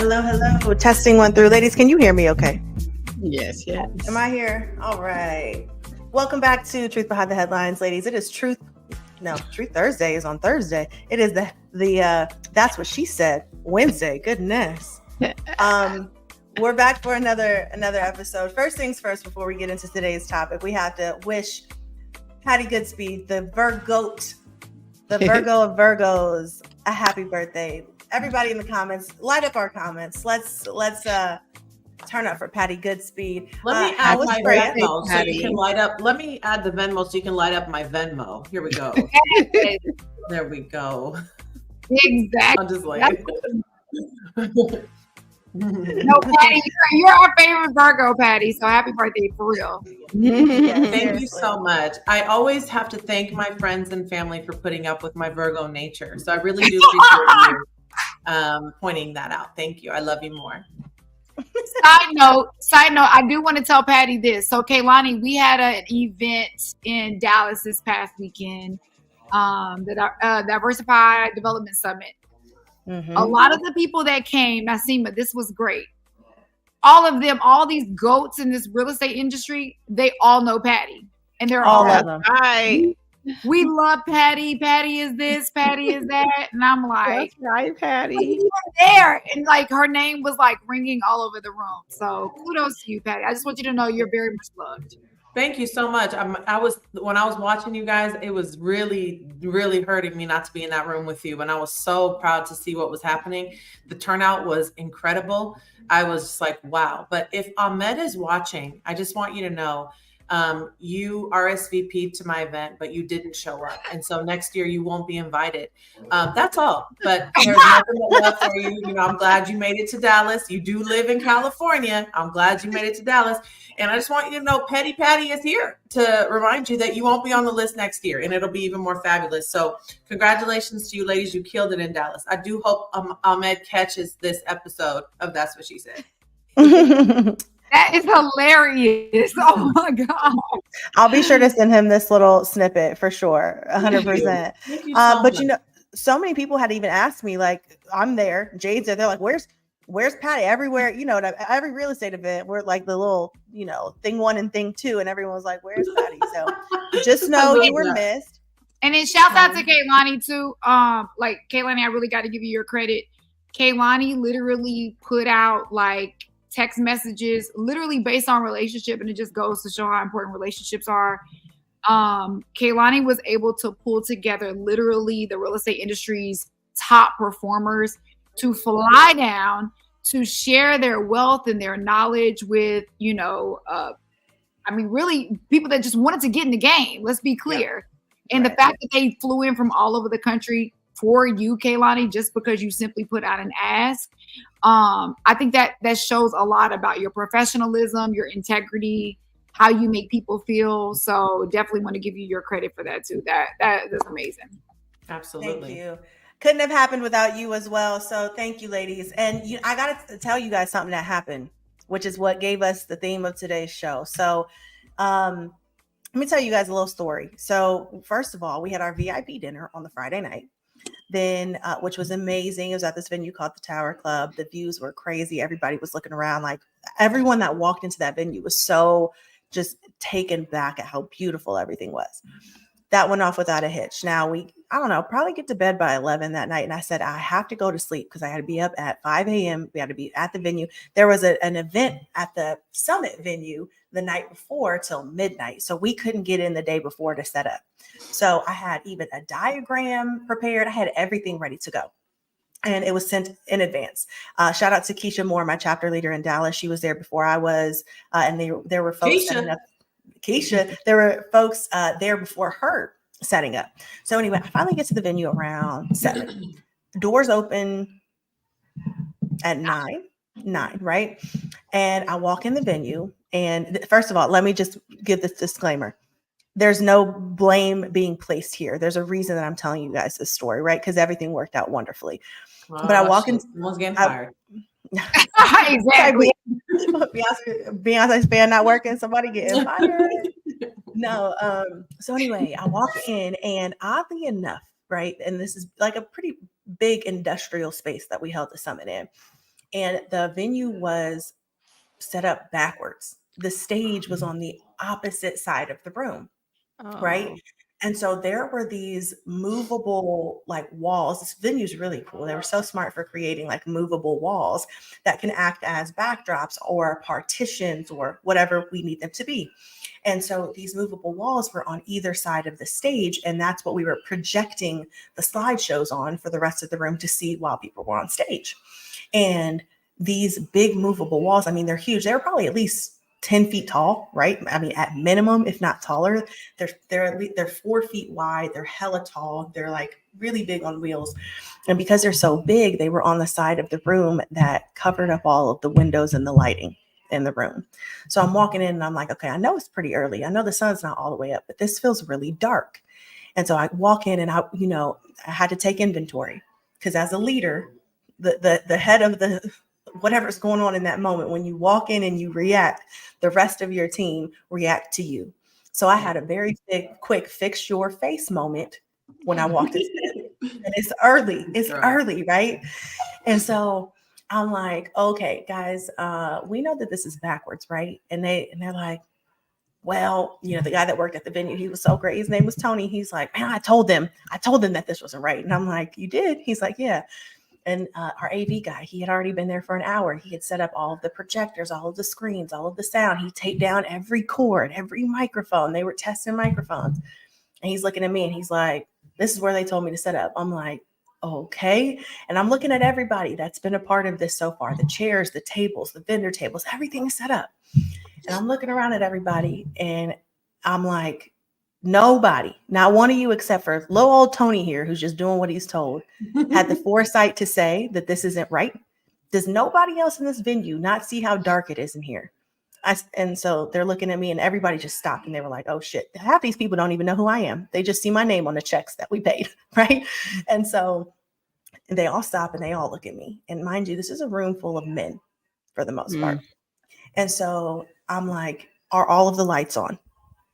Hello, hello. Testing 1 through. Ladies, can you hear me okay? Yes. Am I here? All right. Welcome back to Truth Behind the Headlines, ladies. It is Truth Thursday is on Thursday. It is the That's What She Said Wednesday. Goodness. We're back for another episode. First things first, before we get into today's topic, we have to wish Patty Goodspeed, the Virgo of Virgos, a happy birthday. Everybody in the comments, light up our comments. Let's turn up for Patty Goodspeed. Let me add my Venmo so you can light up. Let me add the Venmo so you can light up my Venmo. Here we go. There we go. Exactly. I'll just like. No, Patty, you're our favorite Virgo, Patty. So happy birthday for real. Thank you so much. I always have to thank my friends and family for putting up with my Virgo nature. So I really do appreciate you pointing that out. Thank you. I love you more. Side note, I do want to tell Patty this. So Kaylani, we had an event in Dallas this past weekend, the Diversified Development Summit. Mm-hmm. A lot of the people that came, Nasima, this was great. All of them, all these goats in this real estate industry, they all know Patty. And they're all of them. Right. We love Patty. Patty is this, Patty is that. And I'm like, that's right, Patty. You were there. And like her name was like ringing all over the room. So kudos to you, Patty. I just want you to know you're very much loved. Thank you so much. When I was watching you guys, it was really, really hurting me not to be in that room with you. And I was so proud to see what was happening. The turnout was incredible. I was just like, wow. But if Ahmed is watching, I just want you to know, you RSVP'd to my event, but you didn't show up. And so next year you won't be invited. That's all. But there's nothing but love for you. You know, I'm glad you made it to Dallas. You do live in California. I'm glad you made it to Dallas. And I just want you to know Petty Patty is here to remind you that you won't be on the list next year, and it'll be even more fabulous. So congratulations to you ladies. You killed it in Dallas. I do hope Ahmed catches this episode of That's What She Said. That is hilarious. Oh my God. I'll be sure to send him this little snippet for sure. 100%. Thank you so much. You know, so many people had even asked me, like, I'm there, Jade's there. They're like, where's Patty? Everywhere, you know, at every real estate event, we're like the little, you know, thing 1 and thing 2, and everyone was like, where's Patty? So just know you were missed. And then shout out to Kaylani too. Like Kaylani, I really got to give you your credit. Kaylani literally put out like text messages literally based on relationship, and it just goes to show how important relationships are. Kaylani was able to pull together literally the real estate industry's top performers to fly down to share their wealth and their knowledge with, you know, really people that just wanted to get in the game. Let's be clear. Yeah. And the fact that they flew in from all over the country for you, Kaylani, just because you simply put out an ask. I think that shows a lot about your professionalism, your integrity, how you make people feel. So definitely want to give you your credit for that too. That is amazing. Absolutely. Thank you. Couldn't have happened without you as well. So thank you, ladies. And I got to tell you guys something that happened, which is what gave us the theme of today's show. So let me tell you guys a little story. So first of all, we had our VIP dinner on the Friday night. Then, which was amazing. It was at this venue called the Tower Club. The views were crazy. Everybody was looking around. Like everyone that walked into that venue was so just taken back at how beautiful everything was. That went off without a hitch. Now probably get to bed by 11 that night. And I said, I have to go to sleep because I had to be up at 5 a.m. We had to be at the venue. There was an event at the Summit venue the night before till midnight. So we couldn't get in the day before to set up. So I had even a diagram prepared. I had everything ready to go. And it was sent in advance. Shout out to Keisha Moore, my chapter leader in Dallas. She was there before I was. And there were folks setting up. Keisha, there were folks there before her setting up. So anyway, I finally get to the venue around 7. Doors open at 9, right? And I walk in the venue. And first of all, let me just give this disclaimer. There's no blame being placed here. There's a reason that I'm telling you guys this story, right? Because everything worked out wonderfully. But I walk in. Someone's getting fired. Exactly. Beyonce's fan not working. Somebody getting fired. No. So anyway, I walk in, and oddly enough, right, and this is like a pretty big industrial space that we held the summit in. and the venue was set up backwards. The stage was on the opposite side of the room, right? Oh. And so there were these movable like walls. This venue is really cool. They were so smart for creating like movable walls that can act as backdrops or partitions or whatever we need them to be. And so these movable walls were on either side of the stage. And that's what we were projecting the slideshows on for the rest of the room to see while people were on stage. And these big movable walls, I mean, they're huge. They're probably at least 10 feet tall, right? I mean, at minimum, if not taller. They're 4 feet wide. They're hella tall. They're like really big on wheels. And because they're so big, they were on the side of the room that covered up all of the windows and the lighting in the room. So I'm walking in and I'm like, okay, I know it's pretty early. I know the sun's not all the way up, but this feels really dark. And so I walk in and I had to take inventory because as a leader, the head of the whatever's going on in that moment, when you walk in and you react, the rest of your team react to you. So I had a very quick fix your face moment when I walked in. And it's early. It's early, right? And so I'm like, okay, guys, we know that this is backwards, right? And they're like, well, the guy that worked at the venue, he was so great. His name was Tony. He's like, man, I told them that this wasn't right. And I'm like, you did? He's like, yeah. And our AV guy, he had already been there for an hour. He had set up all of the projectors, all of the screens, all of the sound. He taped down every cord, every microphone. They were testing microphones. And he's looking at me and he's like, this is where they told me to set up. I'm like, okay. And I'm looking at everybody that's been a part of this so far. The chairs, the tables, the vendor tables, everything is set up. And I'm looking around at everybody and I'm like, nobody, not one of you except for little old Tony here, who's just doing what he's told, had the foresight to say that this isn't right. Does nobody else in this venue not see how dark it is in here? And so they're looking at me and everybody just stopped and they were like, oh shit, half these people don't even know who I am. They just see my name on the checks that we paid, right? And so they all stop and they all look at me. And mind you, this is a room full of men for the most part. And so I'm like, are all of the lights on?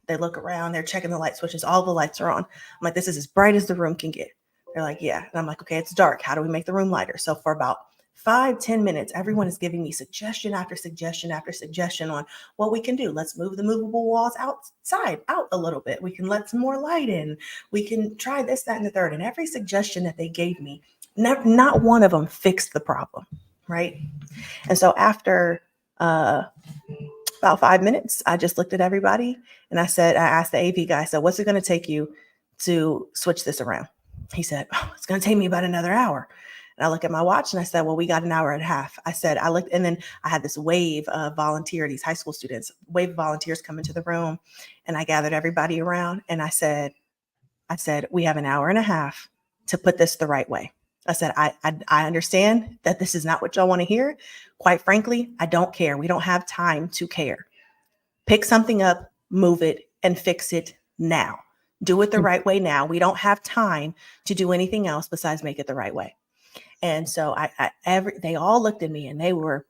They look around, they're checking the light switches. All the lights are on. I'm like, this is as bright as the room can get. They're like, yeah. And I'm like, okay, it's dark. How do we make the room lighter? So for about 5-10 minutes, everyone is giving me suggestion after suggestion after suggestion on what we can do. Let's move the movable walls outside, out a little bit. We can let some more light in. We can try this, that, and the third. And every suggestion that they gave me, not one of them fixed the problem, right? And so after about 5 minutes, I just looked at everybody and I asked the AV guy, so what's it going to take you to switch this around? He said, oh, it's going to take me about another hour. And I look at my watch and I said, well, we got an hour and a half. I looked, and then I had this wave of these high school students, wave of volunteers come into the room, and I gathered everybody around and I said, we have an hour and a half to put this the right way. I said, I understand that this is not what y'all want to hear. Quite frankly, I don't care. We don't have time to care. Pick something up, move it, and fix it now. Do it the right way now. We don't have time to do anything else besides make it the right way. And so they all looked at me and they were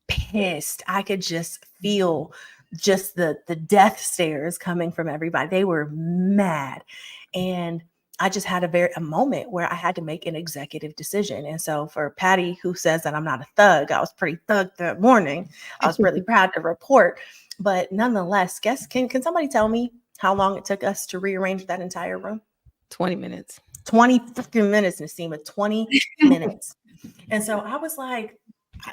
pissed. I could just feel just the death stares coming from everybody. They were mad. And I just had a moment where I had to make an executive decision. And so for Patty, who says that I'm not a thug, I was pretty thug that morning. I was really proud to report. But nonetheless, can somebody tell me how long it took us to rearrange that entire room? 20 minutes. 20 freaking minutes, Nasima, 20 minutes. And so I was like,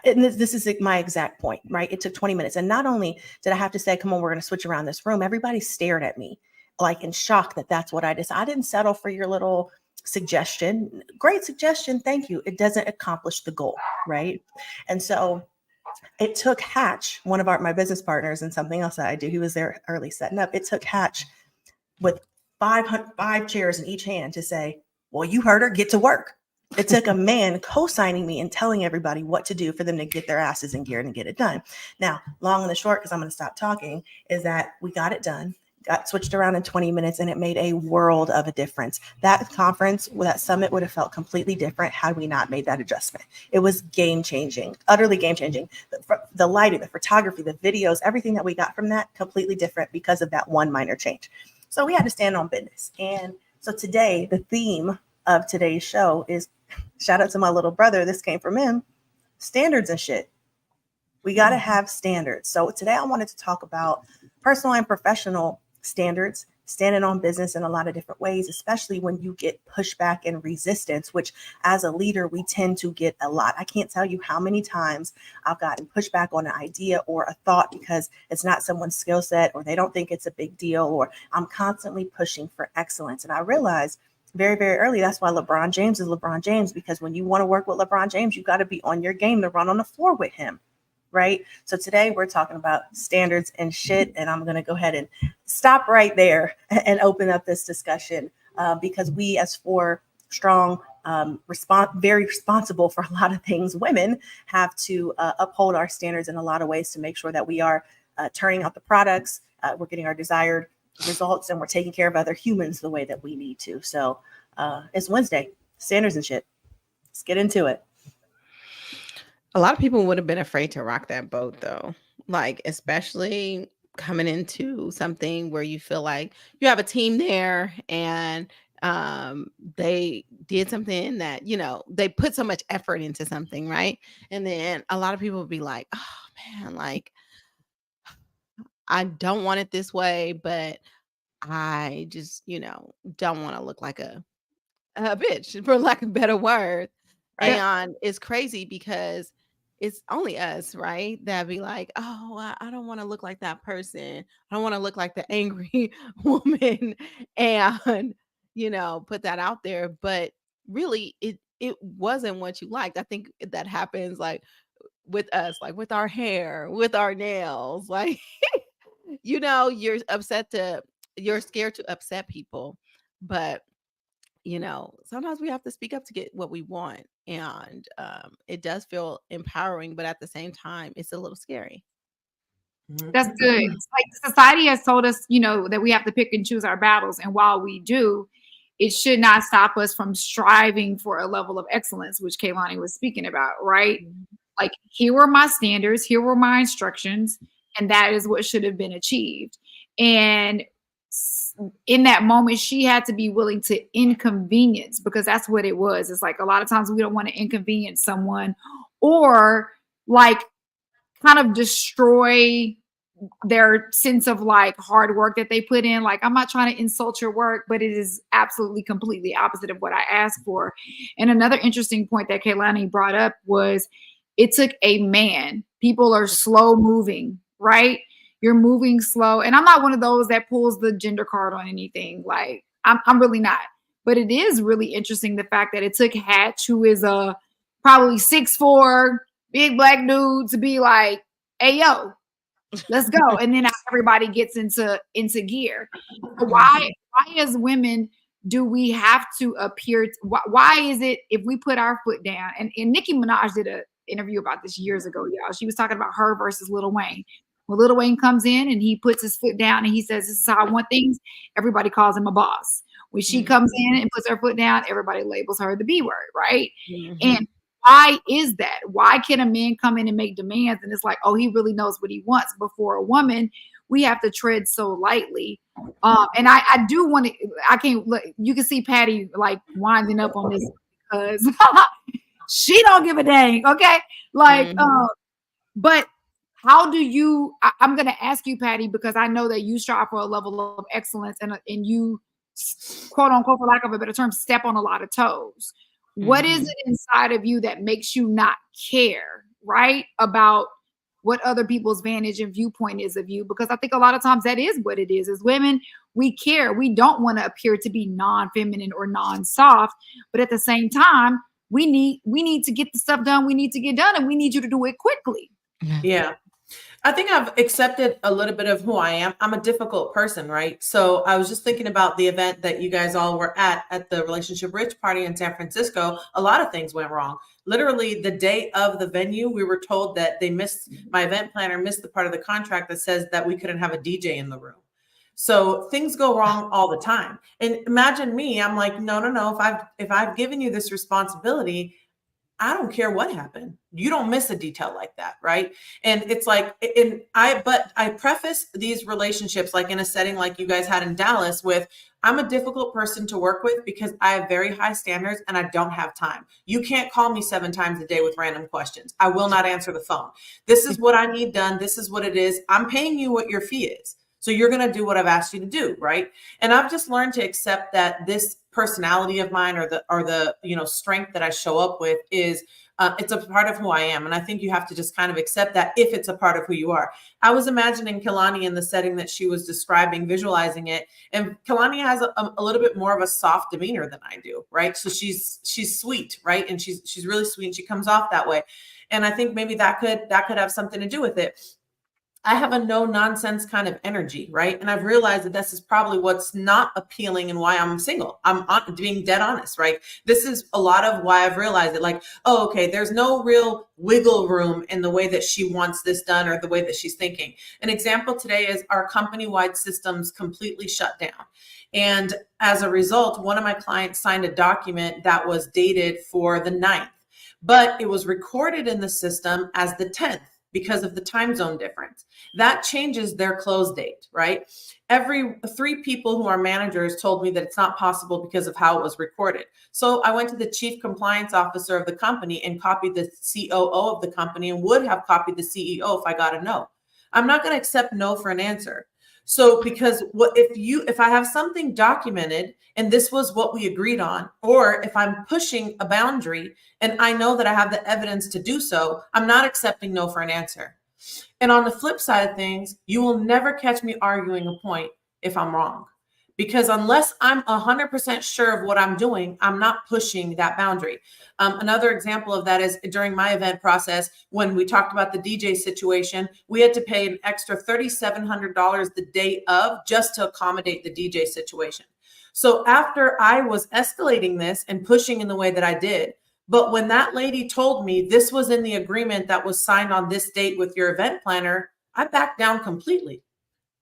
and this is my exact point, right? It took 20 minutes. And not only did I have to say, come on, we're going to switch around this room, everybody stared at me like in shock that that's what I did. I didn't settle for your little suggestion. Great suggestion. Thank you. It doesn't accomplish the goal, right? And so it took Hatch, one of my business partners, and something else that I do. He was there early setting up. It took Hatch with 5 chairs in each hand to say, well, you heard her, get to work. It took a man co-signing me and telling everybody what to do for them to get their asses in gear and get it done. Now, long and the short, because I'm going to stop talking, is that we got it done, got switched around in 20 minutes, and it made a world of a difference. That conference, that summit would have felt completely different had we not made that adjustment. It was game-changing, utterly game-changing. The lighting, the photography, the videos, everything that we got from that, completely different because of that one minor change. So we had to stand on business. And so today, the theme of today's show is, shout out to my little brother, this came from him, standards and shit. We got to have standards. So today I wanted to talk about personal and professional standards, standing on business in a lot of different ways, especially when you get pushback and resistance, which as a leader, we tend to get a lot. I can't tell you how many times I've gotten pushback on an idea or a thought because it's not someone's skill set, or they don't think it's a big deal, or I'm constantly pushing for excellence. And I realized very, very early, that's why LeBron James is LeBron James, because when you want to work with LeBron James, you got to be on your game to run on the floor with him. Right. So today we're talking about standards and shit. And I'm going to go ahead and stop right there and open up this discussion because we, as four strong, very responsible for a lot of things, women have to uphold our standards in a lot of ways to make sure that we are turning out the products, we're getting our desired results, and we're taking care of other humans the way that we need to. So it's Wednesday, standards and shit. Let's get into it. A lot of people would have been afraid to rock that boat, though. Like, especially coming into something where you feel like you have a team there and they did something that, you know, they put so much effort into something, right? And then a lot of people would be like, oh man, like, I don't want it this way, but I just, you know, don't want to look like a bitch, for lack of a better word. Right. And it's crazy because it's only us, right? That be like, oh, I don't want to look like that person. I don't want to look like the angry woman, and you know, put that out there. But really, it wasn't what you liked. I think that happens like with us, like with our hair, with our nails, like you know, you're scared to upset people, but you know, sometimes we have to speak up to get what we want. And it does feel empowering, but at the same time, it's a little scary. That's good. It's like society has told us, you know, that we have to pick and choose our battles. And while we do, it should not stop us from striving for a level of excellence, which Kaylani was speaking about, right? Like, here were my standards, here were my instructions, and that is what should have been achieved. And in that moment, she had to be willing to inconvenience, because that's what it was. It's like a lot of times we don't want to inconvenience someone or like kind of destroy their sense of like hard work that they put in. Like, I'm not trying to insult your work, but it is absolutely completely opposite of what I asked for. And another interesting point that Kaylani brought up was it took a man. People are slow moving, right? You're moving slow. And I'm not one of those that pulls the gender card on anything. Like, I'm really not. But it is really interesting, the fact that it took Hatch, who is a probably 6'4", big black dude, to be like, hey, yo, let's go. And then everybody gets into gear. Why as women do we have to appear? Why is it if we put our foot down? And Nicki Minaj did an interview about this years ago, y'all. She was talking about her versus Lil Wayne. When Lil Wayne comes in and he puts his foot down and he says, this is how I want things, everybody calls him a boss. When she comes in and puts her foot down, everybody labels her the B word, right? And why is that? Why can a man come in and make demands and it's like, oh, he really knows what he wants? Before a woman, we have to tread so lightly. And I do want to, I can't look, you can see Patty like winding up on this because she don't give a dang, okay? Like, but how do you, I'm going to ask you, Patty, because I know that you strive for a level of excellence and you, quote unquote, for lack of a better term, step on a lot of toes. What is it inside of you that makes you not care, right, about what other people's vantage and viewpoint is of you? Because I think a lot of times that is what it is. As women, we care. We don't want to appear to be non-feminine or non-soft, but at the same time, we need to get the stuff done we need to get done, and we need you to do it quickly. Yeah. I think I've accepted a little bit of who I am. I'm a difficult person, right? So I was just thinking about the event that you guys all were at the Relationship Rich party in San Francisco. A lot of things went wrong. Literally the day of the venue, we were told that my event planner missed the part of the contract that says that we couldn't have a DJ in the room. So things go wrong all the time. And imagine me, I'm like, no. If I've given you this responsibility, I don't care what happened. You don't miss a detail like that, right? And it's like, but I preface these relationships, like in a setting like you guys had in Dallas, with I'm a difficult person to work with because I have very high standards and I don't have time. You can't call me 7 times a day with random questions. I will not answer the phone. This is what I need done. This is what it is. I'm paying you what your fee is. So you're going to do what I've asked you to do, right? And I've just learned to accept that this personality of mine, or the strength that I show up with, is it's a part of who I am. And I think you have to just kind of accept that if it's a part of who you are. I was imagining Kehlani in the setting that she was describing, visualizing it. And Kehlani has a little bit more of a soft demeanor than I do, right? So she's sweet, right? And she's really sweet, and she comes off that way. And I think maybe that could have something to do with it. I have a no nonsense kind of energy, right? And I've realized that this is probably what's not appealing and why I'm single. I'm being dead honest, right? This is a lot of why I've realized it. Like, oh, okay, there's no real wiggle room in the way that she wants this done or the way that she's thinking. An example today is our company-wide systems completely shut down. And as a result, one of my clients signed a document that was dated for the 9th, but it was recorded in the system as the 10th. Because of the time zone difference. That changes their close date, right? Every 3 people who are managers told me that it's not possible because of how it was recorded. So I went to the chief compliance officer of the company and copied the COO of the company, and would have copied the CEO if I got a no. I'm not going to accept no for an answer. So because if I have something documented and this was what we agreed on, or if I'm pushing a boundary and I know that I have the evidence to do so, I'm not accepting no for an answer. And on the flip side of things, you will never catch me arguing a point if I'm wrong. Because unless I'm 100% sure of what I'm doing, I'm not pushing that boundary. Another example of that is during my event process, when we talked about the DJ situation, we had to pay an extra $3,700 the day of just to accommodate the DJ situation. So after I was escalating this and pushing in the way that I did, but when that lady told me this was in the agreement that was signed on this date with your event planner, I backed down completely.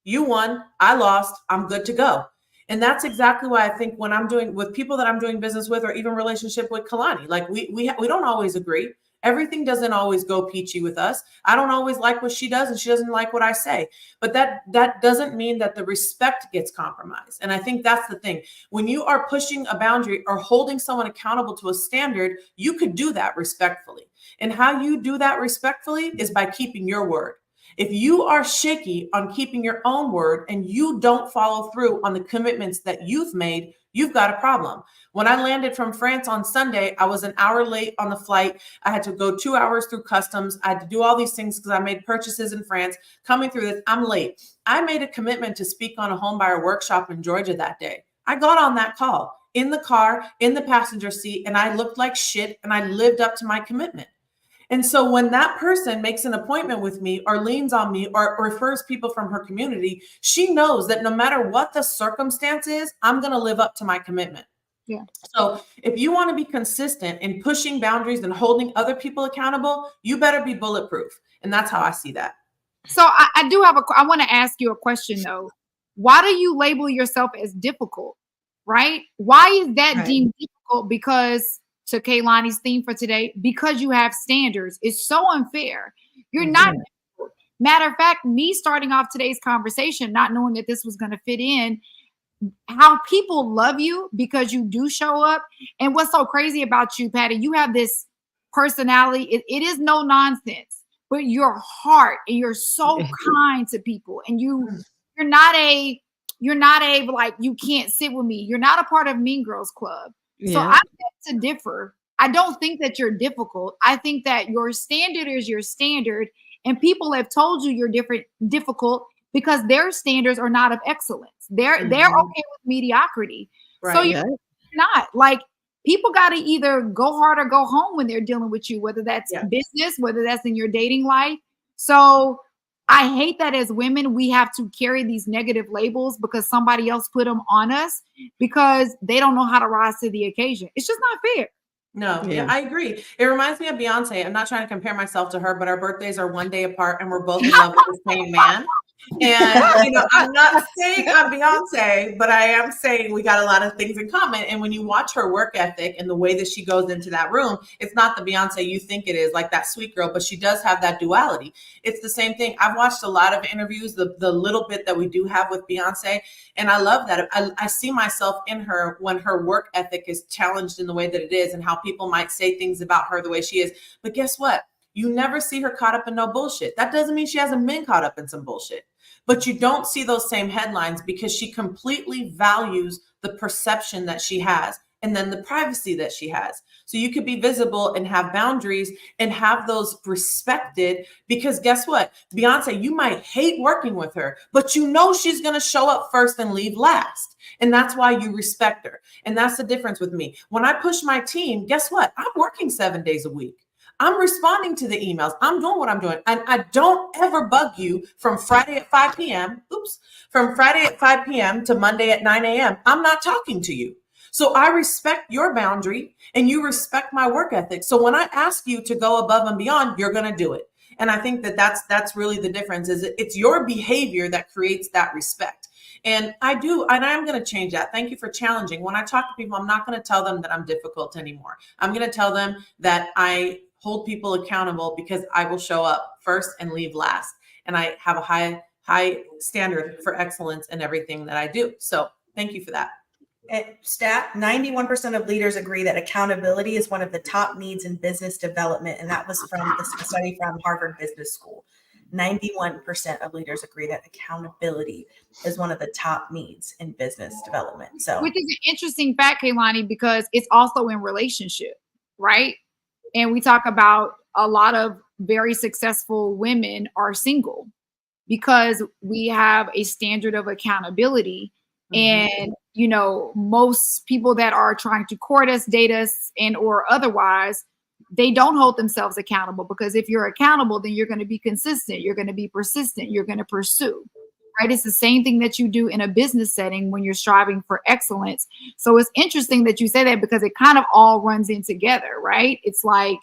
You won, I lost, I'm good to go. And that's exactly why I think when I'm doing with people that I'm doing business with, or even relationship with Kehlani, like we don't always agree. Everything doesn't always go peachy with us. I don't always like what she does, and she doesn't like what I say. But that doesn't mean that the respect gets compromised. And I think that's the thing. When you are pushing a boundary or holding someone accountable to a standard, you could do that respectfully. And how you do that respectfully is by keeping your word. If you are shaky on keeping your own word and you don't follow through on the commitments that you've made, you've got a problem. When I landed from France on Sunday, I was an hour late on the flight. I had to go 2 hours through customs. I had to do all these things because I made purchases in France. Coming through this, I'm late. I made a commitment to speak on a homebuyer workshop in Georgia that day. I got on that call in the car, in the passenger seat, and I looked like shit, and I lived up to my commitment. And so when that person makes an appointment with me or leans on me or refers people from her community, she knows that no matter what the circumstance is, I'm going to live up to my commitment. Yeah. So if you want to be consistent in pushing boundaries and holding other people accountable, you better be bulletproof. And that's how I see that. So I want to ask you a question though. Why do you label yourself as difficult? Right? Why is that deemed difficult? Because to Kehlani's theme for today, because you have standards, it's so unfair. You're not. Matter of fact, me starting off today's conversation, not knowing that this was going to fit in, how people love you because you do show up. And what's so crazy about you, Patty, you have this personality. It is no nonsense, but your heart, and you're so kind to people, and you're not a like, you can't sit with me. You're not a part of Mean Girls Club. So I beg to differ. I don't think that you're difficult. I think that your standard is your standard, and people have told you you're difficult because their standards are not of excellence. They're okay with mediocrity. Right. So you're not. Like, people got to either go hard or go home when they're dealing with you, whether that's business, whether that's in your dating life. So I hate that as women, we have to carry these negative labels because somebody else put them on us because they don't know how to rise to the occasion. It's just not fair. No, I agree. It reminds me of Beyonce. I'm not trying to compare myself to her, but our birthdays are one day apart and we're both in love with the same man. And, you know, I'm not saying I'm Beyonce, but I am saying we got a lot of things in common. And when you watch her work ethic and the way that she goes into that room, it's not the Beyonce you think it is, like that sweet girl, but she does have that duality. It's the same thing. I've watched a lot of interviews, the little bit that we do have with Beyonce, and I love that. I see myself in her when her work ethic is challenged in the way that it is and how people might say things about her the way she is. But guess what? You never see her caught up in no bullshit. That doesn't mean she hasn't been caught up in some bullshit. But you don't see those same headlines because she completely values the perception that she has and then the privacy that she has. So you could be visible and have boundaries and have those respected, because guess what? Beyonce, you might hate working with her, but you know she's going to show up first and leave last. And that's why you respect her. And that's the difference with me. When I push my team, guess what? I'm working 7 days a week. I'm responding to the emails. I'm doing what I'm doing. And I don't ever bug you from Friday at 5 p.m. From Friday at 5 p.m. to Monday at 9 a.m. I'm not talking to you. So I respect your boundary and you respect my work ethic. So when I ask you to go above and beyond, you're going to do it. And I think that that's really the difference, is it's your behavior that creates that respect. And I am going to change that. Thank you for challenging. When I talk to people, I'm not going to tell them that I'm difficult anymore. I'm going to tell them that I hold people accountable because I will show up first and leave last. And I have a high standard for excellence in everything that I do. So thank you for that. Stat, 91% of leaders agree that accountability is one of the top needs in business development. And that was from the study from Harvard Business School. 91% of leaders agree that accountability is one of the top needs in business development. So, which is an interesting fact, Kaylani, because it's also in relationship, right? And we talk about a lot of very successful women are single because we have a standard of accountability. And, you know, most people that are trying to court us, date us, and or otherwise, they don't hold themselves accountable, because if you're accountable, then you're going to be consistent. You're going to be persistent. You're going to pursue, right? It's the same thing that you do in a business setting when you're striving for excellence. So it's interesting that you say that, because it kind of all runs in together, right? It's like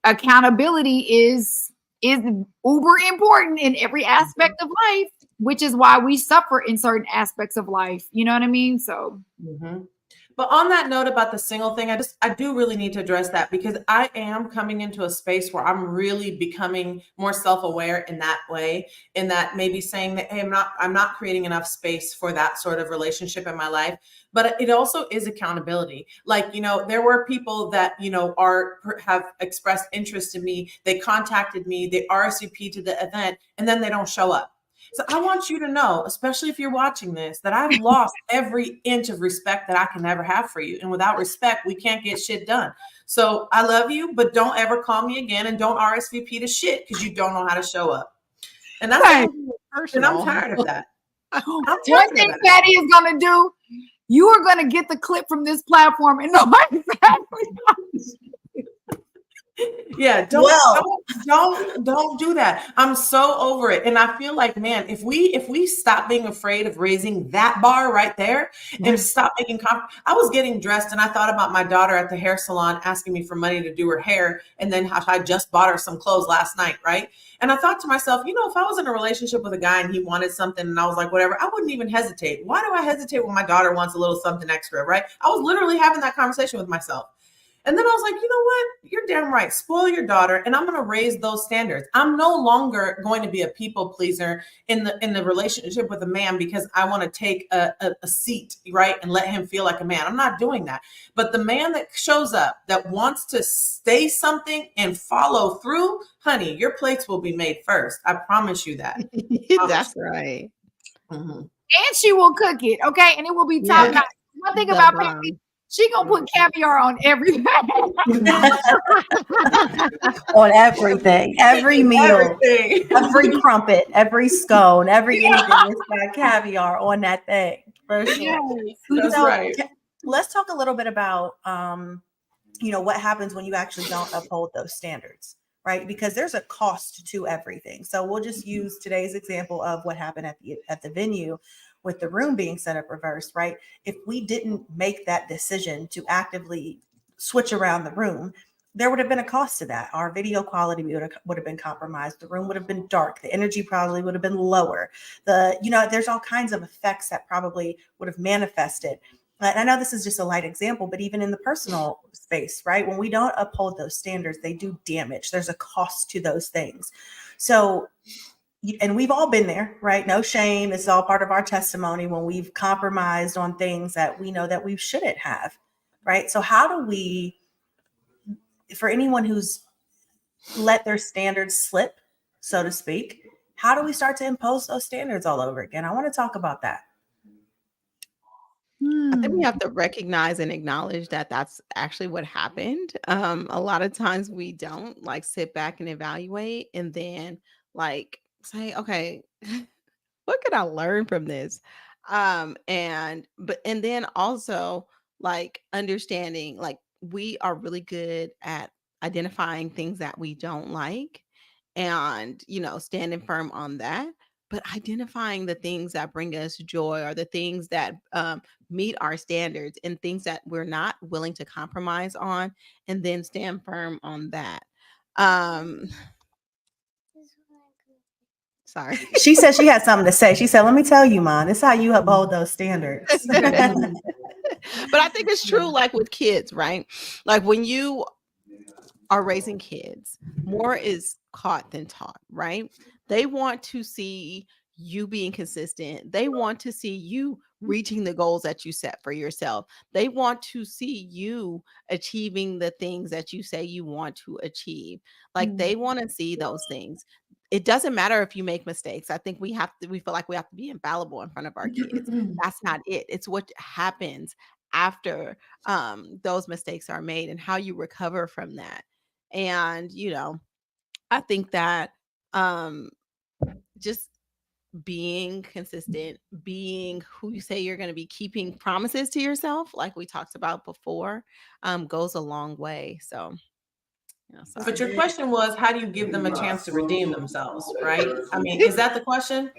accountability is uber important in every aspect of life, which is why we suffer in certain aspects of life. You know what I mean? So. But on that note about the single thing, I do really need to address that, because I am coming into a space where I'm really becoming more self-aware in that way, in that maybe saying that, hey, I'm not creating enough space for that sort of relationship in my life. But it also is accountability. Like, you know, there were people that, you know, have expressed interest in me. They contacted me, they RSVP to the event, and then they don't show up. So I want you to know, especially if you're watching this, that I've lost every inch of respect that I can ever have for you. And without respect, we can't get shit done. So I love you, but don't ever call me again, and don't RSVP to shit because you don't know how to show up. And that's Right. and I'm tired of that. One thing Patty is going to do, you are going to get the clip from this platform and know exactly. Yeah, don't do that. I'm so over it. And I feel like, man, if we stop being afraid of raising that bar right there and stop making I was getting dressed and I thought about my daughter at the hair salon asking me for money to do her hair, and then how I just bought her some clothes last night, right? And I thought to myself, you know, if I was in a relationship with a guy and he wanted something and I was like, whatever, I wouldn't even hesitate. Why do I hesitate when my daughter wants a little something extra, right? I was literally having that conversation with myself. And then I was like, you know what? You're damn right. Spoil your daughter, and I'm going to raise those standards. I'm no longer going to be a people pleaser in the relationship with a man because I want to take a seat, right, and let him feel like a man. I'm not doing that. But the man that shows up, that wants to stay something and follow through, honey, your plates will be made first. I promise you that. That's right. And she will cook it, okay? And it will be top notch. One thing about Patty, she gonna put caviar on everything. On everything, every meal, every crumpet, every scone, every anything. It's got caviar on that thing for sure. Yes, that's right. Let's talk a little bit about, you know, what happens when you actually don't uphold those standards, right? Because there's a cost to everything. So we'll just use today's example of what happened at the venue, with the room being set up reverse, right? If we didn't make that decision to actively switch around the room, there would have been a cost to that. Our video quality would have been compromised. The room would have been dark. The energy probably would have been lower. There's all kinds of effects that probably would have manifested. And I know this is just a light example, but even in the personal space, right? When we don't uphold those standards, they do damage. There's a cost to those things. So, and we've all been there, right? No shame. It's all part of our testimony when we've compromised on things that we know that we shouldn't have, right? So how do we, for anyone who's let their standards slip, so to speak, how do we start to impose those standards all over again? I want to talk about that. I think we have to recognize and acknowledge that that's actually what happened. A lot of times we don't like sit back and evaluate and then like say, okay, what could I learn from this? And then also like understanding like we are really good at identifying things that we don't like and standing firm on that, but identifying the things that bring us joy or the things that meet our standards and things that we're not willing to compromise on, and then stand firm on that. Sorry. She said she had something to say. She said, let me tell you, Mom, this is how you uphold those standards. But I think it's true, like with kids, right? Like when you are raising kids, more is caught than taught, right? They want to see you being consistent. They want to see you reaching the goals that you set for yourself. They want to see you achieving the things that you say you want to achieve. Like they want to see those things. It doesn't matter if you make mistakes. I think we feel like we have to be infallible in front of our kids. That's not it. It's what happens after those mistakes are made and how you recover from that. And, I think that just being consistent, being who you say you're going to be, keeping promises to yourself, like we talked about before, goes a long way. So, but your question was, how do you give them a chance to redeem themselves, right? I mean, is that the question?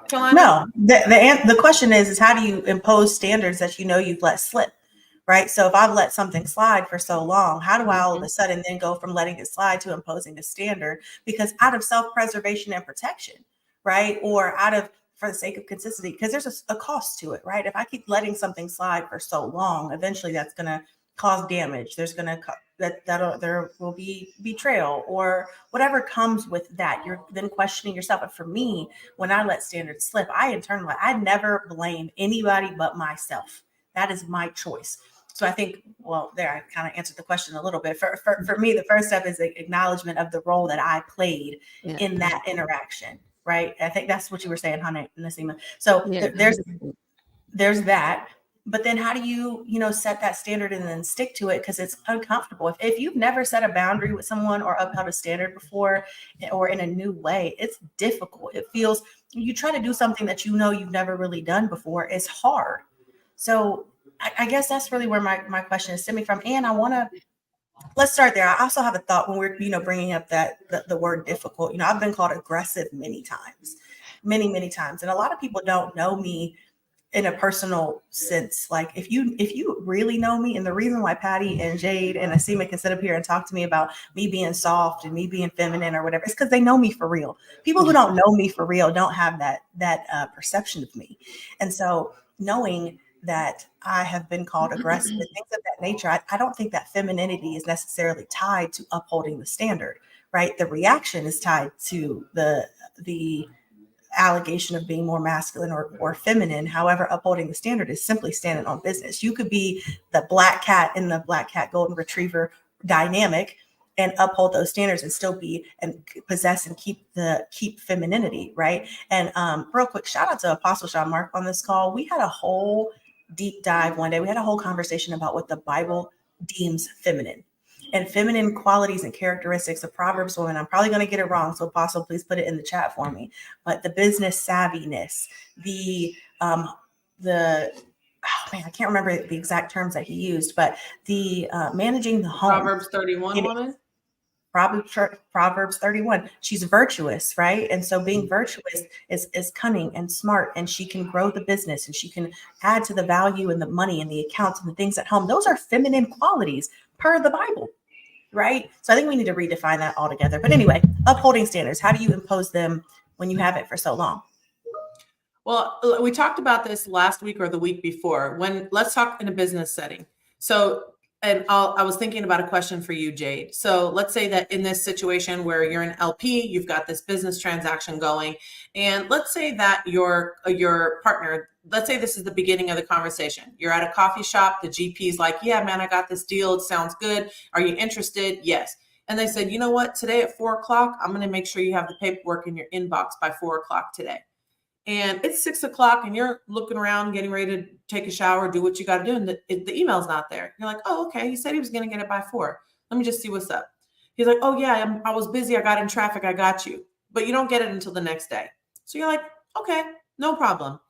Kalani? No, the question is how do you impose standards that you've let slip, right? So if I've let something slide for so long, how do I all of a sudden then go from letting it slide to imposing a standard? Because out of self-preservation and protection, right? Or for the sake of consistency, because there's a cost to it, right? If I keep letting something slide for so long, eventually that's going to cause damage. There's going to there will be betrayal or whatever comes with that. You're then questioning yourself. But for me, when I let standards slip, I never blame anybody but myself. That is my choice. So I think, there I kind of answered the question a little bit. For me, the first step is the acknowledgement of the role that I played in that interaction, right? I think that's what you were saying, Hannah and Nasima. So there's that. But then how do you, set that standard and then stick to it? Because it's uncomfortable. If you've never set a boundary with someone or upheld a standard before or in a new way, it's difficult. It feels, you try to do something that you've never really done before. It's hard. So I guess that's really where my question is stemming from. And let's start there. I also have a thought when we're, bringing up that the word difficult. I've been called aggressive many times. And a lot of people don't know me in a personal sense. Like if you really know me, and the reason why Patty and Jade and Nasima can sit up here and talk to me about me being soft and me being feminine or whatever, it's because they know me for real. People who don't know me for real don't have that perception of me. And so knowing that I have been called aggressive and things of that nature, I don't think that femininity is necessarily tied to upholding the standard, right? The reaction is tied to the allegation of being more masculine or feminine. However, upholding the standard is simply standing on business. You could be the black cat in the black cat golden retriever dynamic and uphold those standards and still be and possess and keep femininity, right? And real quick, shout out to Apostle Sean Mark on this call. We had a whole deep dive one day. We had a whole conversation about what the Bible deems feminine. And feminine qualities and characteristics of Proverbs women. I'm probably going to get it wrong, so Apostle, please put it in the chat for me. But the business savviness, I can't remember the exact terms that he used, but the managing the home. Proverbs 31 woman. Proverbs 31. She's virtuous, right? And so being virtuous is cunning and smart, and she can grow the business and she can add to the value and the money and the accounts and the things at home. Those are feminine qualities per the Bible. right? So I think we need to redefine that altogether. But anyway, upholding standards. How do you impose them when you have it for so long? Well, we talked about this last week or the week before. Let's talk in a business setting. So, and I was thinking about a question for you, Jade. So let's say that in this situation where you're an LP, you've got this business transaction going, and let's say that your partner, let's say this is the beginning of the conversation. You're at a coffee shop. The GP's like, yeah, man, I got this deal. It sounds good. Are you interested? Yes. And they said, you know what? Today at 4:00, I'm going to make sure you have the paperwork in your inbox by 4:00 today. And it's 6:00 and you're looking around, getting ready to take a shower, do what you got to do. And the email's not there. You're like, oh, okay. He said he was going to get it by 4:00. Let me just see what's up. He's like, oh yeah, I was busy. I got in traffic. I got you. But you don't get it until the next day. So you're like, okay, no problem.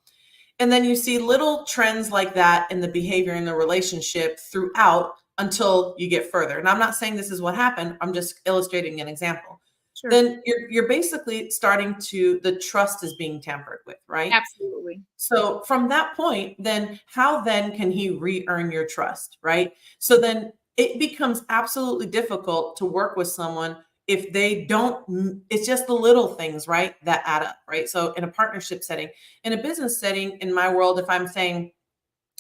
And then you see little trends like that in the behavior in the relationship throughout until you get further. And I'm not saying this is what happened. I'm just illustrating an example. Sure. Then you're basically starting to, the trust is being tampered with, right? Absolutely. So from that point, then how then can he re-earn your trust, right? So then it becomes absolutely difficult to work with someone if they don't, it's just the little things, right, that add up, right? So in a partnership setting, in a business setting, in my world, if I'm saying,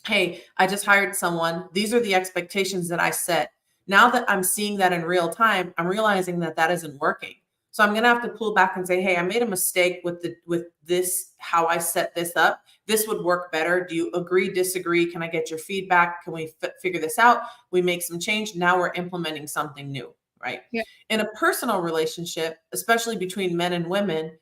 hey, I just hired someone, these are the expectations that I set. Now that I'm seeing that in real time, I'm realizing that that isn't working. So I'm going to have to pull back and say, hey, I made a mistake with this, how I set this up. This would work better. Do you agree, disagree? Can I get your feedback? Can we figure this out? We make some change. Now we're implementing something new, right? Yeah. In a personal relationship, especially between men and women,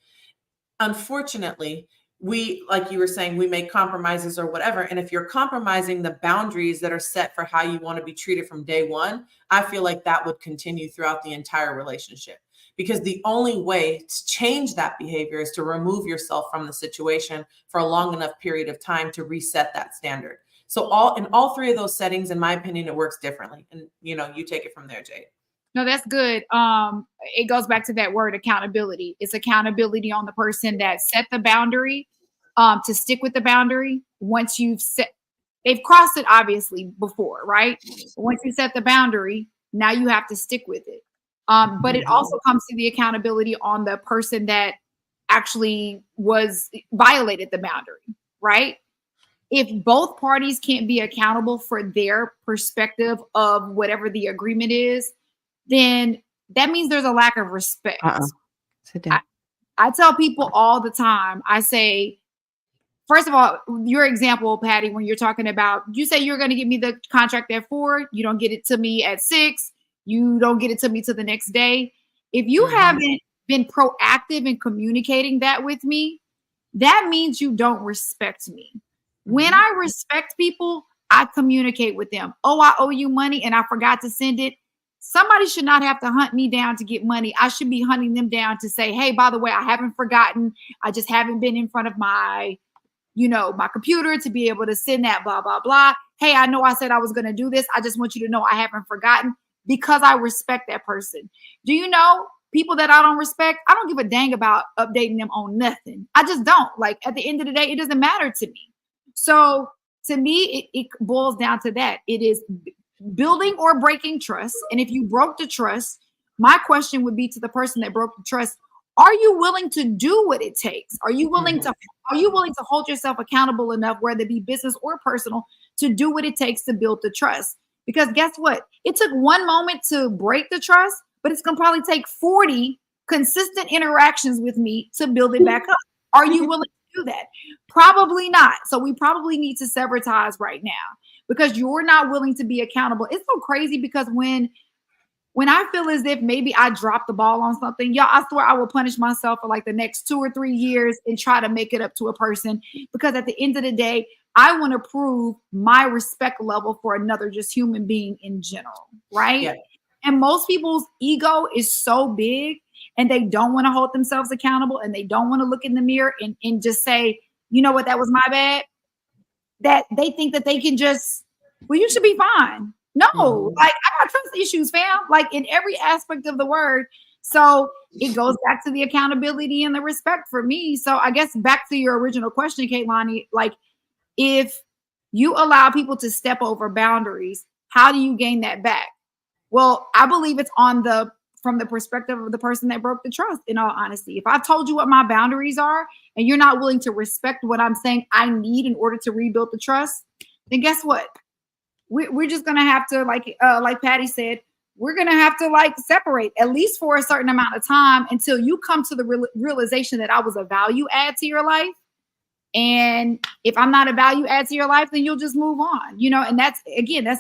unfortunately, we, like you were saying, we make compromises or whatever. And if you're compromising the boundaries that are set for how you want to be treated from day one, I feel like that would continue throughout the entire relationship. Because the only way to change that behavior is to remove yourself from the situation for a long enough period of time to reset that standard. So in all three of those settings, in my opinion, it works differently. And you take it from there, Jade. No, that's good. It goes back to that word accountability. It's accountability on the person that set the boundary, to stick with the boundary. Once they've crossed it obviously before, right? But once you set the boundary, now you have to stick with it. But it also comes to the accountability on the person that actually violated the boundary, right? If both parties can't be accountable for their perspective of whatever the agreement is, then that means there's a lack of respect. Sit down. I tell people all the time, I say, first of all, your example, Patty, when you're talking about, you say you're going to give me the contract at 4, you don't get it to me at 6, you don't get it to me to the next day. If you haven't been proactive in communicating that with me, that means you don't respect me. When I respect people, I communicate with them. Oh, I owe you money and I forgot to send it. Somebody should not have to hunt me down to get money. I should be hunting them down to say, hey, by the way, I haven't forgotten. I just haven't been in front of my computer to be able to send that, blah, blah, blah. Hey, I know I said I was going to do this. I just want you to know I haven't forgotten, because I respect that person. Do you know people that I don't respect? I don't give a dang about updating them on nothing. I just don't. Like, at the end of the day, it doesn't matter to me. So to me, it boils down to that. It is building or breaking trust. And if you broke the trust, my question would be to the person that broke the trust, are you willing to do what it takes? Are you willing to hold yourself accountable enough, whether it be business or personal, to do what it takes to build the trust? Because guess what? It took one moment to break the trust, but it's going to probably take 40 consistent interactions with me to build it back up. Are you willing to do that? Probably not. So we probably need to sever ties right now, because you're not willing to be accountable. It's so crazy, because when I feel as if maybe I dropped the ball on something, y'all, I swear I will punish myself for like the next 2 or 3 years and try to make it up to a person, because at the end of the day, I want to prove my respect level for another just human being in general, right? Yeah. And most people's ego is so big, and they don't want to hold themselves accountable, and they don't want to look in the mirror and just say, you know what, that was my bad. That they think that they can just, well, you should be fine. No, like, I got trust issues, fam, like in every aspect of the word. So it goes back to the accountability and the respect for me. So I guess back to your original question, Kaitlani, like, if you allow people to step over boundaries, how do you gain that back? Well, I believe it's from the perspective of the person that broke the trust, in all honesty. If I told you what my boundaries are and you're not willing to respect what I'm saying I need in order to rebuild the trust, then guess what? We're just gonna have to, like Patty said, we're gonna have to like separate at least for a certain amount of time until you come to the realization that I was a value add to your life. And if I'm not a value add to your life, then you'll just move on, and that's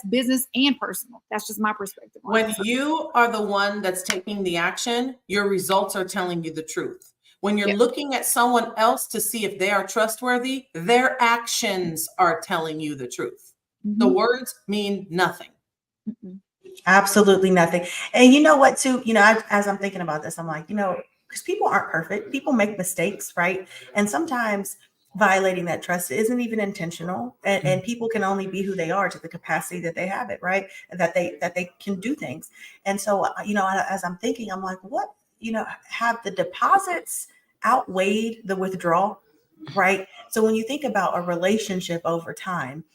business and personal. That's just my perspective. When you are the one that's taking the action, your results are telling you the truth. When you're looking at someone else to see if they are trustworthy, their actions are telling you the truth. Mm-hmm. The words mean nothing. Mm-hmm. Absolutely nothing. And you know what, too, as I'm thinking about this, I'm like, because people aren't perfect. People make mistakes, right? And sometimes violating that trust isn't even intentional, and people can only be who they are to the capacity that they have it, right? That they can do things. And so, as I'm thinking, I'm like, what, have the deposits outweighed the withdrawal, right? So when you think about a relationship over time,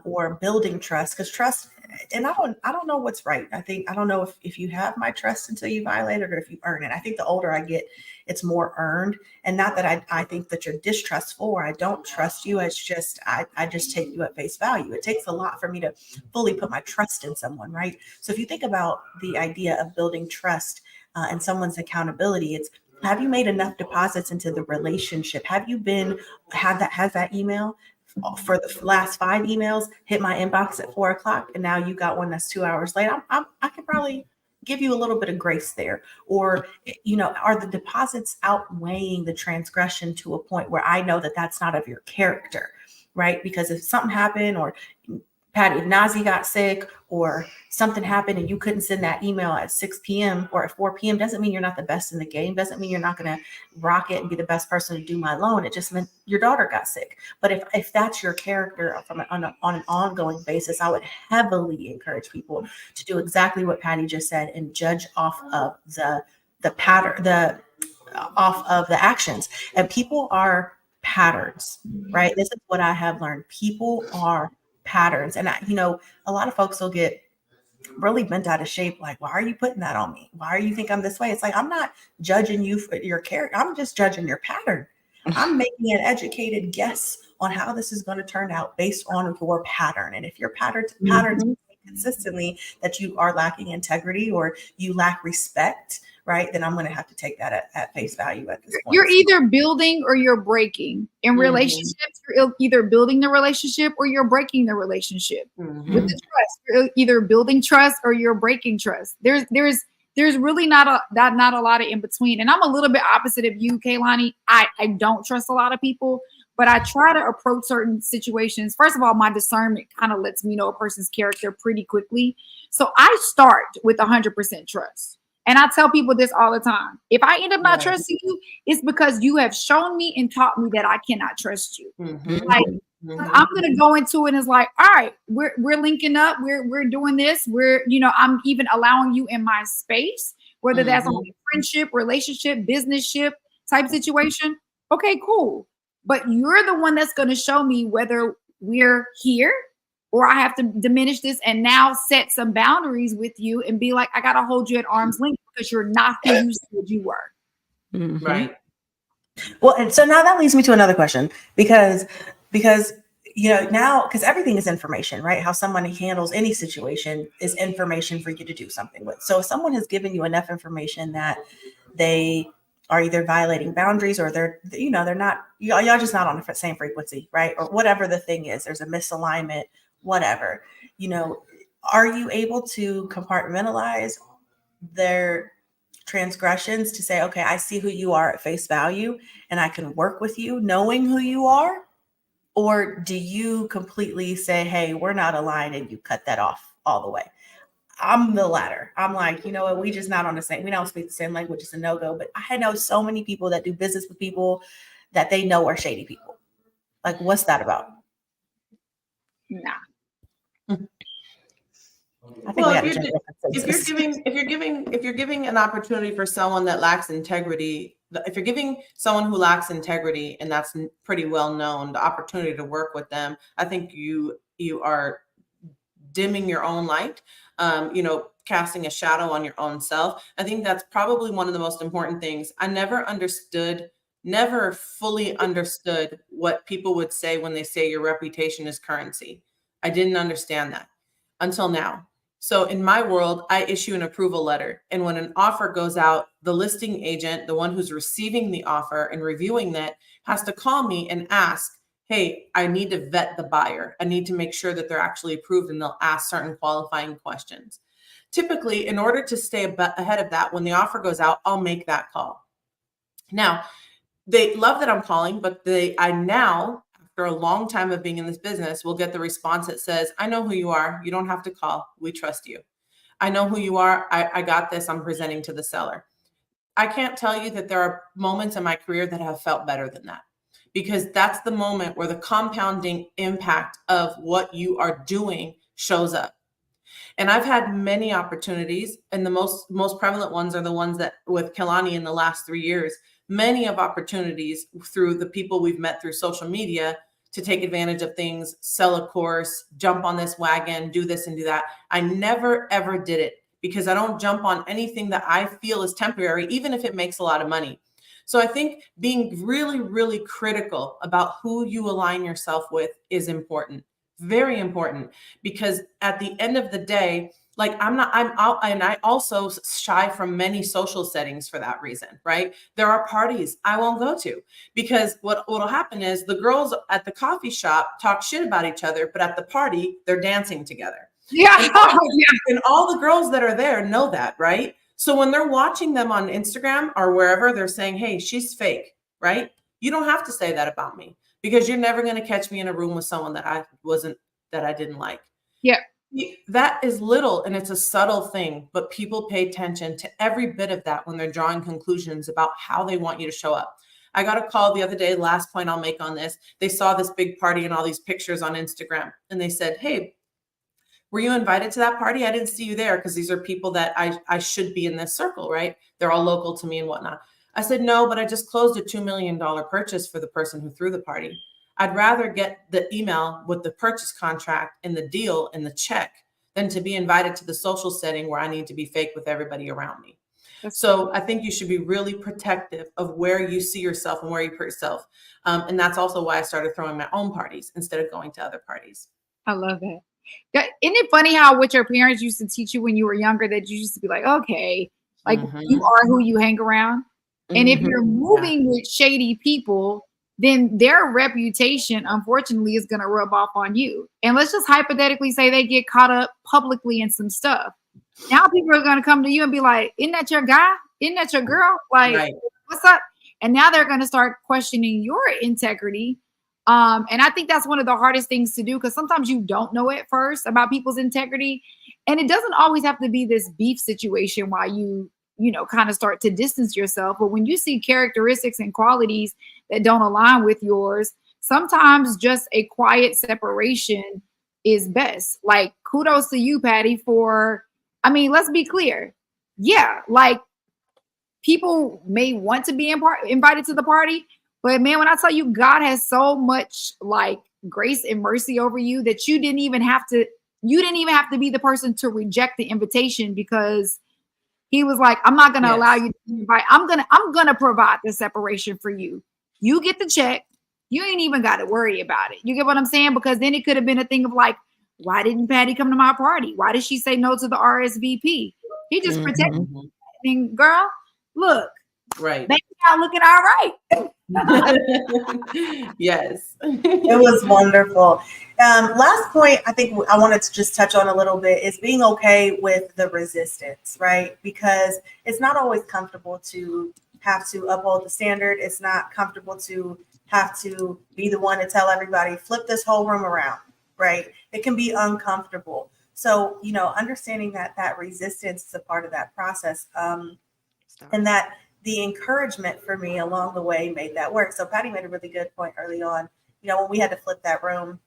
or building trust, because trust, and I don't know what's right. I don't know if you have my trust until you violate it or if you earn it. I think the older I get, it's more earned. And not that I think that you're distrustful or I don't trust you. It's just, I just take you at face value. It takes a lot for me to fully put my trust in someone, right? So if you think about the idea of building trust and someone's accountability, it's, have you made enough deposits into the relationship? Has that email for the last 5 emails hit my inbox at 4:00, and now you got one that's 2 hours late? I could probably give you a little bit of grace there. Or, are the deposits outweighing the transgression to a point where I know that that's not of your character, right? Because if something happened, or Patty, if Nazi got sick or something happened and you couldn't send that email at 6 p.m. or at 4 p.m., doesn't mean you're not the best in the game. Doesn't mean you're not going to rock it and be the best person to do my loan. It just meant your daughter got sick. But if that's your character on an ongoing basis, I would heavily encourage people to do exactly what Patty just said and judge off of the pattern, off of the actions. And people are patterns, right? This is what I have learned. People are patterns. And a lot of folks will get really bent out of shape. Like, why are you putting that on me? Why do you think I'm this way? It's like, I'm not judging you for your character. I'm just judging your pattern. I'm making an educated guess on how this is going to turn out based on your pattern. And if your patterns consistently that you are lacking integrity or you lack respect, right, then I'm going to have to take that at face value at this point. You're either building or you're breaking. In relationships, you're either building the relationship or you're breaking the relationship. With the trust, you're either building trust or you're breaking trust. There's really not a lot of in between. And I'm a little bit opposite of you, Kaylani. I don't trust a lot of people, but I try to approach certain situations. First of all, my discernment kind of lets me know a person's character pretty quickly. So I start with 100% trust. And I tell people this all the time. If I end up not trusting you, it's because you have shown me and taught me that I cannot trust you. I'm going to go into it and it's like, all right, we're linking up. We're doing this. I'm even allowing you in my space, whether that's on a friendship, relationship, business-ship type situation. Okay, cool. But you're the one that's going to show me whether we're here or I have to diminish this and now set some boundaries with you and be like, I got to hold you at arm's length because you're not who you said you were. Right. Well, and so now that leads me to another question, because now, because everything is information, right? How someone handles any situation is information for you to do something with. So if someone has given you enough information that they are either violating boundaries or they're not, y'all just not on the same frequency, right? Or whatever the thing is, there's a misalignment, whatever, are you able to compartmentalize their transgressions to say, okay, I see who you are at face value and I can work with you knowing who you are? Or do you completely say, hey, we're not aligned, and you cut that off all the way? I'm the latter. I'm like, you know what? We just not on the same, we don't speak the same language. It's a no-go. But I know so many people that do business with people that they know are shady people. Like, what's that about? Nah. I think if you're giving an opportunity for someone that lacks integrity, if you're giving someone who lacks integrity, and that's pretty well known, the opportunity to work with them, I think you are dimming your own light. casting a shadow on your own self. I think that's probably one of the most important things. I never fully understood what people would say when they say your reputation is currency. I didn't understand that until now. So in my world, I issue an approval letter. And when an offer goes out, the listing agent, the one who's receiving the offer and reviewing that, has to call me and ask, hey, I need to vet the buyer. I need to make sure that they're actually approved, and they'll ask certain qualifying questions. Typically, in order to stay ahead of that, when the offer goes out, I'll make that call. Now, they love that I'm calling, but I now, after a long time of being in this business, will get the response that says, I know who you are. You don't have to call. We trust you. I know who you are. I got this. I'm presenting to the seller. I can't tell you that there are moments in my career that have felt better than that, because that's the moment where the compounding impact of what you are doing shows up. And I've had many opportunities, and the most prevalent ones are the ones that with Kehlani in the last 3 years, many of opportunities through the people we've met through social media to take advantage of things, sell a course, jump on this wagon, do this and do that. I never, ever did it, because I don't jump on anything that I feel is temporary, even if it makes a lot of money. So I think being really, really critical about who you align yourself with is important. Very important, because at the end of the day, like I'm out, and I also shy from many social settings for that reason, right? There are parties I won't go to, because what'll happen is the girls at the coffee shop talk shit about each other, but at the party, they're dancing together. Yeah. And all the girls that are there know that, right? So when they're watching them on Instagram or wherever, they're saying, hey, she's fake, right? You don't have to say that about me, because you're never going to catch me in a room with someone that I didn't like. Yeah. That is little, and it's a subtle thing, but people pay attention to every bit of that when they're drawing conclusions about how they want you to show up. I got a call the other day, last point I'll make on this. They saw this big party and all these pictures on Instagram, and they said, hey, were you invited to that party? I didn't see you there, because these are people that I should be in this circle, right? They're all local to me and whatnot. I said, no, but I just closed a $2 million purchase for the person who threw the party. I'd rather get the email with the purchase contract and the deal and the check than to be invited to the social setting where I need to be fake with everybody around me. So I think you should be really protective of where you see yourself and where you put yourself. And that's also why I started throwing my own parties instead of going to other parties. I love that. Isn't it funny how what your parents used to teach you when you were younger, that you used to be like, okay, like you are who you hang around. And if you're moving with shady people, then their reputation, unfortunately, is going to rub off on you. And let's just hypothetically say they get caught up publicly in some stuff. Now people are going to come to you and be like, isn't that your guy? Isn't that your girl? Like, right. What's up? And now they're going to start questioning your integrity. And I think that's one of the hardest things to do, because sometimes you don't know at first about people's integrity. And it doesn't always have to be this beef situation while you kind of start to distance yourself. But when you see characteristics and qualities that don't align with yours, sometimes just a quiet separation is best. Like, kudos to you, Patty, let's be clear. Yeah, like, people may want to be invited to the party, but man, when I tell you, God has so much like grace and mercy over you that you didn't even have to be the person to reject the invitation, because he was like, I'm not going to allow you to invite. I'm going to provide the separation for you. You get the check. You ain't even got to worry about it. You get what I'm saying? Because then it could have been a thing of like, why didn't Patty come to my party? Why did she say no to the RSVP? He just protected me. And girl, look, right. They not looking all right. Yes. It was wonderful. Last point I think I wanted to just touch on a little bit is being okay with the resistance, right? Because it's not always comfortable to have to uphold the standard. It's not comfortable to have to be the one to tell everybody, flip this whole room around, right? It can be uncomfortable. So, understanding that resistance is a part of that process. And that the encouragement for me along the way made that work. So Patty made a really good point early on. When we had to flip that room,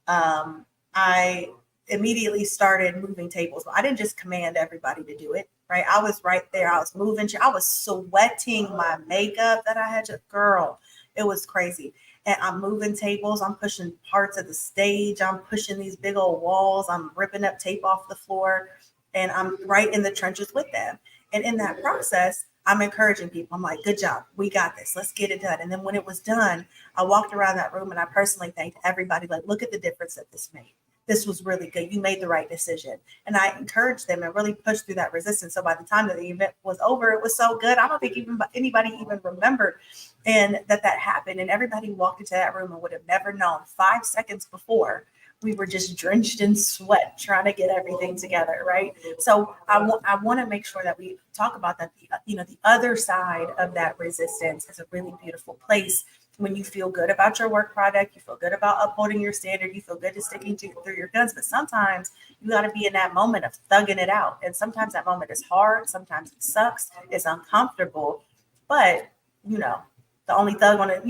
I immediately started moving tables. I didn't just command everybody to do it, right? I was right there. I was moving. I was sweating my makeup that I had to, girl, it was crazy. And I'm moving tables. I'm pushing parts of the stage. I'm pushing these big old walls. I'm ripping up tape off the floor. and I'm right in the trenches with them. And in that process, I'm encouraging people. I'm like, good job. We got this. Let's get it done. And then when it was done, I walked around that room and I personally thanked everybody. Like, look at the difference that this made. This was really good. You made the right decision. And I encouraged them and really pushed through that resistance. So by the time that the event was over, it was so good. I don't think even anybody even remembered and that happened. And everybody walked into that room and would have never known 5 seconds before we were just drenched in sweat trying to get everything together, right? So I want to make sure that we talk about that. The other side of that resistance is a really beautiful place. When you feel good about your work product, you feel good about upholding your standard, you feel good to sticking through your guns. But sometimes you got to be in that moment of thugging it out. And sometimes that moment is hard. Sometimes it sucks. It's uncomfortable. But, the only thug on it,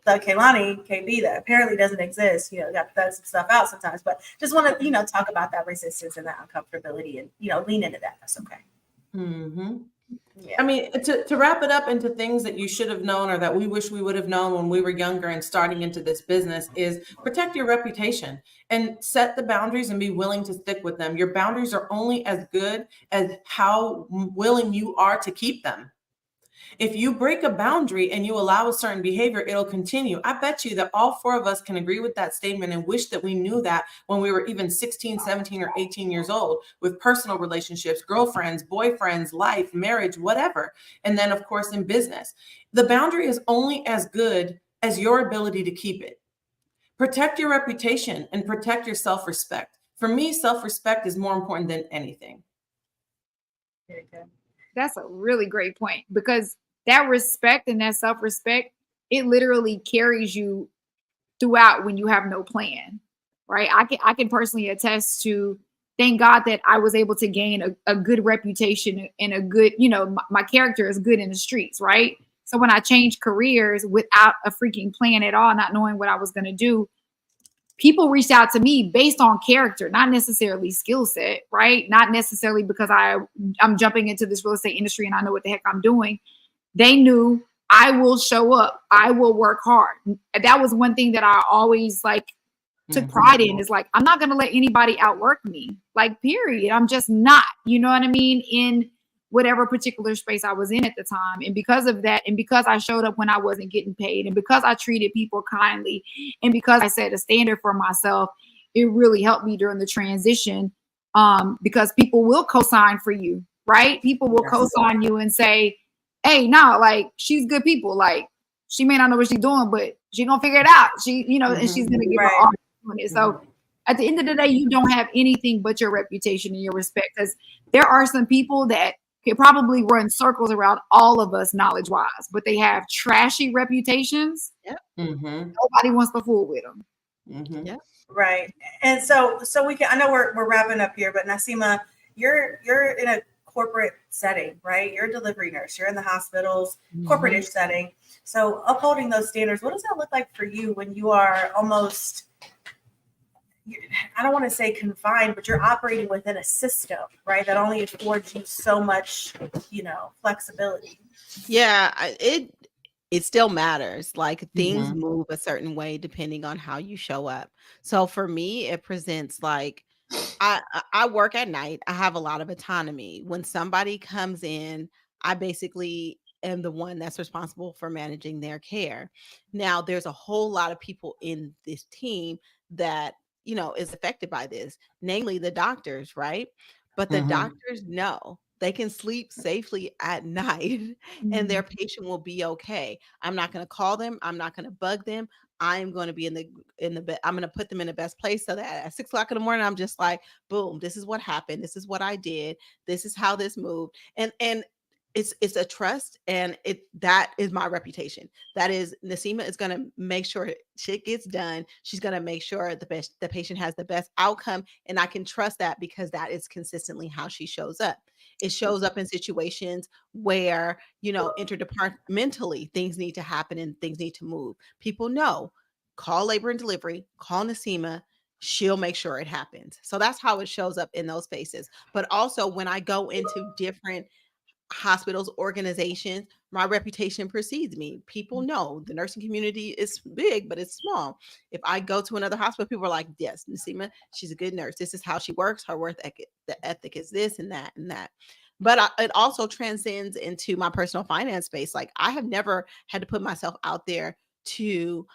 Thug Kaylani, KB, that apparently doesn't exist. You got to thug some stuff out sometimes. But just want to, talk about that resistance and that uncomfortability and, lean into that. That's okay. Mm-hmm. Yeah. I mean, to wrap it up into things that you should have known or that we wish we would have known when we were younger and starting into this business is protect your reputation and set the boundaries and be willing to stick with them. Your boundaries are only as good as how willing you are to keep them. If you break a boundary and you allow a certain behavior, it'll continue. I bet you that all four of us can agree with that statement and wish that we knew that when we were even 16, 17, or 18 years old with personal relationships, girlfriends, boyfriends, life, marriage, whatever. And then, of course, in business. The boundary is only as good as your ability to keep it. Protect your reputation and protect your self-respect. For me, self-respect is more important than anything. Very good. That's a really great point, because that respect and that self-respect, it literally carries you throughout when you have no plan, right? I can personally attest to, thank God that I was able to gain a good reputation and a good, my character is good in the streets, right? So when I changed careers without a freaking plan at all, not knowing what I was going to do, people reached out to me based on character, not necessarily skill set, right? Not necessarily because I'm jumping into this real estate industry and I know what the heck I'm doing. They knew I will show up. I will work hard. That was one thing that I always took pride in, is I'm not going to let anybody outwork me, period. I'm just not, you know what I mean? In whatever particular space I was in at the time. And because of that, and because I showed up when I wasn't getting paid, and because I treated people kindly, and because I set a standard for myself, it really helped me during the transition. Because people will co-sign for you, right? People will co-sign you and say, hey, no, she's good people. She may not know what she's doing, but she gonna figure it out. She, and she's gonna give her all doing it. So at the end of the day, you don't have anything but your reputation and your respect, because there are some people that can probably run circles around all of us knowledge-wise, but they have trashy reputations. Yep. Nobody wants to fool with them. Yep. Right. And so we can, I know we're wrapping up here, but Nasima, you're in a corporate setting, right? You're a delivery nurse. You're in the hospitals, corporate-ish setting. So upholding those standards, what does that look like for you when you are almost, I don't want to say confined, but you're operating within a system, right? That only affords you so much, flexibility. Yeah, it still matters. Things move a certain way depending on how you show up. So for me, it presents I work at night. I have a lot of autonomy. When somebody comes in, I basically am the one that's responsible for managing their care. Now, there's a whole lot of people in this team that, is affected by this, namely the doctors, right? But the doctors know they can sleep safely at night and their patient will be okay. I'm not going to call them. I'm not going to bug them. I'm going to be in the bed. I'm going to put them in the best place so that at 6 o'clock in the morning, I'm just like, boom, this is what happened. This is what I did. This is how this moved. And it's a trust, and that is my reputation. That is, Nasima is going to make sure shit gets done. She's going to make sure the patient has the best outcome. And I can trust that because that is consistently how she shows up. It shows up in situations where, interdepartmentally things need to happen and things need to move. People know, call labor and delivery, call Nasima, she'll make sure it happens. So that's how it shows up in those spaces. But also when I go into different hospitals, organizations, my reputation precedes me. People know the nursing community is big, but it's small. If I go to another hospital, people are like, yes, Nasima, she's a good nurse. This is how she works. Her work ethic, the ethic is this and that and that. But it also transcends into my personal finance space. Like I have never had to put myself out there to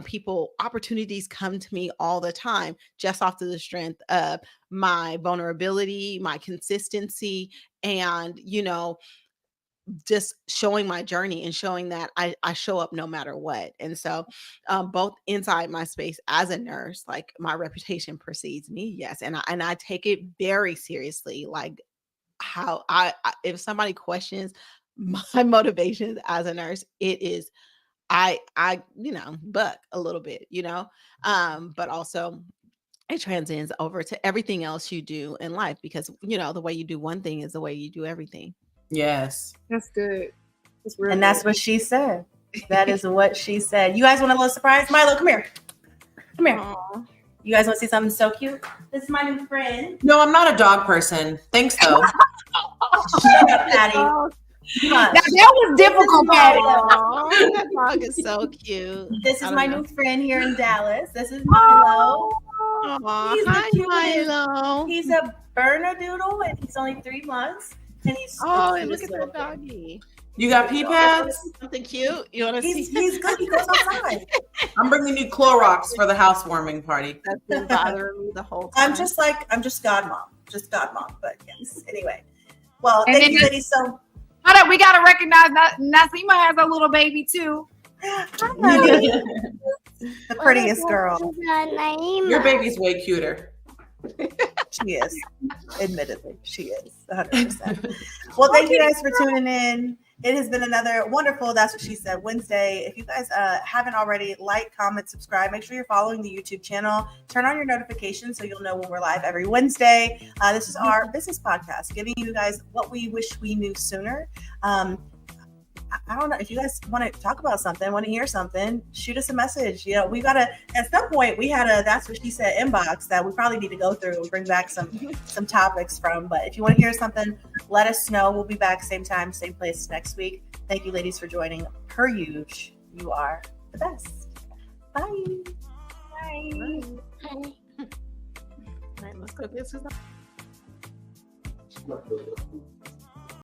people. Opportunities come to me all the time just off to the strength of my vulnerability, my consistency, and just showing my journey and showing that I show up no matter what. And so both inside my space as a nurse, like my reputation precedes me, yes, and I take it very seriously. Like how I if somebody questions my motivations as a nurse, it is I buck a little bit, but also it transcends over to everything else you do in life, because the way you do one thing is the way you do everything. Yes. That's good. That's real And that's good. what she said. That is what she said. You guys want a little surprise? Milo, come here. Come here. Aw. You guys want to see something so cute? This is my new friend. No, I'm not a dog person. Thanks though. Shut up, Patty. Oh, Come on. Now, that was difficult, Patty. aw, that dog is so cute. This I is don't my know. new friend here in Dallas. This is Milo. Aw, He's the hi, cutest. Milo. He's a Bernedoodle and he's only 3 months. And he's Oh, the and look cutest at little that thing. doggy. You got pee pads? Something cute. You want to see? He's good. He goes outside. I'm bringing you Clorox for the housewarming party. That's been bothering me the whole time. I'm just God mom. Just God mom. But yes. Anyway. Well, And thank then you, ladies. So Hold up, we gotta recognize that Nasima has a little baby too. the prettiest girl. Your baby's way cuter. She is. Admittedly, she is 100%. Well, thank you guys for tuning in. It has been another wonderful That's What She Said Wednesday. If you guys haven't already, like, comment, subscribe. Make sure you're following the YouTube channel. Turn on your notifications so you'll know when we're live every Wednesday. This is our business podcast, giving you guys what we wish we knew sooner. I don't know if you guys want to talk about something, want to hear something, shoot us a message. We gotta, at some point we had a That's What She Said inbox that we probably need to go through and bring back some topics from. But if you want to hear something, let us know. We'll be back same time, same place next week. Thank you, ladies, for joining. Per usual, you are the best. Bye. Bye. All right, let's go. This is